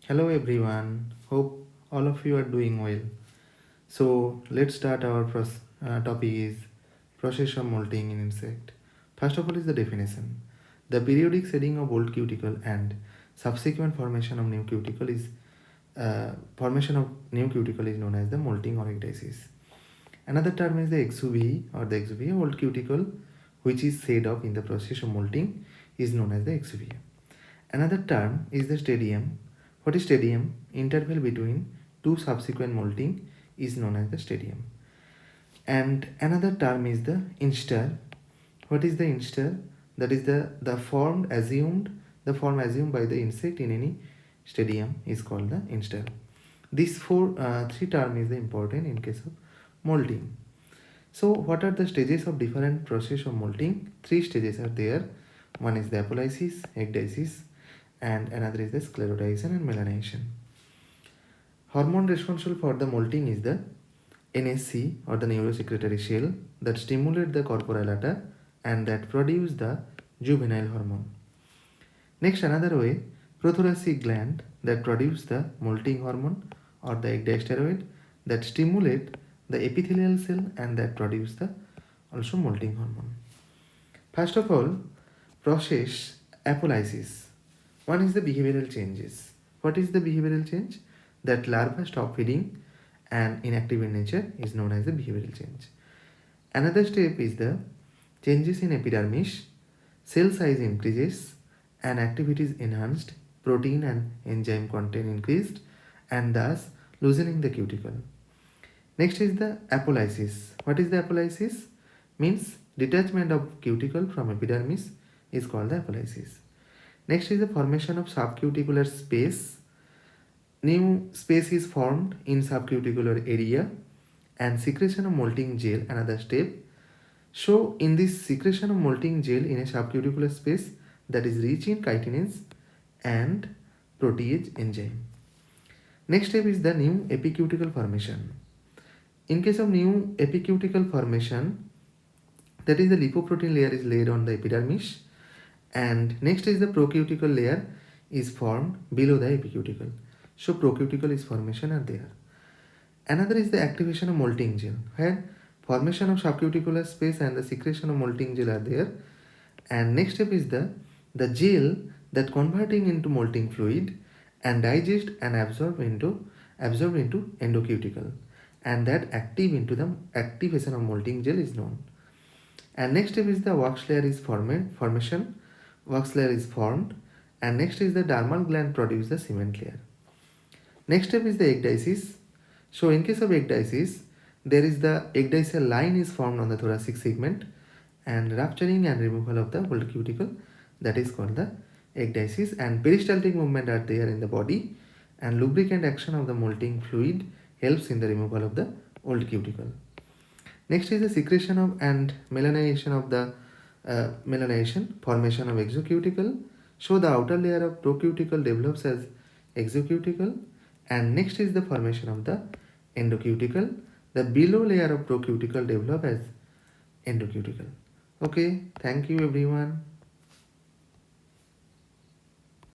Hello everyone, hope all of you are doing well. So let's start our topic is process of molting in insect. First of all is the definition. The periodic shedding of old cuticle and subsequent formation of new cuticle is known as the molting or ecdysis. Another term is the exuvie or the exuvia. Old cuticle which is shed off in the process of molting is known as the exuvia. Another term is the stadium. What is stadium? Interval between two subsequent molting is known as the stadium. And another term is the instar. What is the instar? That is the form assumed by the insect in any stadium is called the instar. These three term is the important in case of molting. So what are the stages of different process of molting? Three stages are there. One is the apolysis, ecdysis, and another is the sclerotization and melanization. Hormone responsible for the molting is the NSC or the neurosecretory cell that stimulate the corporalata and that produce the juvenile hormone. Next, another way, prothoracic gland that produce the molting hormone or the ecdysteroid that stimulate the epithelial cell and that produce the also molting hormone. First of all, process apolysis. One is the behavioral changes. What is the behavioral change? That larvae stop feeding and inactive in nature is known as the behavioral change. Another step is the changes in epidermis, cell size increases and activity is enhanced, protein and enzyme content increased and thus loosening the cuticle. Next is the apolysis. What is the apolysis? Means detachment of cuticle from epidermis is called the apolysis. Next is the formation of subcuticular space. New space is formed in subcuticular area and secretion of molting gel, another step. So in this secretion of molting gel in a subcuticular space that is rich in chitinase and protease enzyme. Next step is the new epicuticle formation. In case of new epicuticle formation, that is the lipoprotein layer is laid on the epidermis and next is the procuticle layer is formed below the epicuticle. So procuticle is formation are there. Another is the activation of molting gel where formation of subcuticular space and the secretion of molting gel are there. And next step is the gel that converting into molting fluid and digest and absorb into endocuticle and that activation of molting gel is known. And next step is the wax layer is formation. Wax layer is formed and next is the dermal gland produce the cement layer. Next step is the ecdysis. So in case of ecdysis, there is the ecdysial line is formed on the thoracic segment and rupturing and removal of the old cuticle, that is called the ecdysis, and peristaltic movement are there in the body and lubricant action of the molting fluid helps in the removal of the old cuticle. Next is the secretion of and melanization of the formation of exocuticle. So the outer layer of procuticle develops as exocuticle and next is the formation of the endocuticle. The below layer of procuticle develop as endocuticle. Okay, thank you everyone.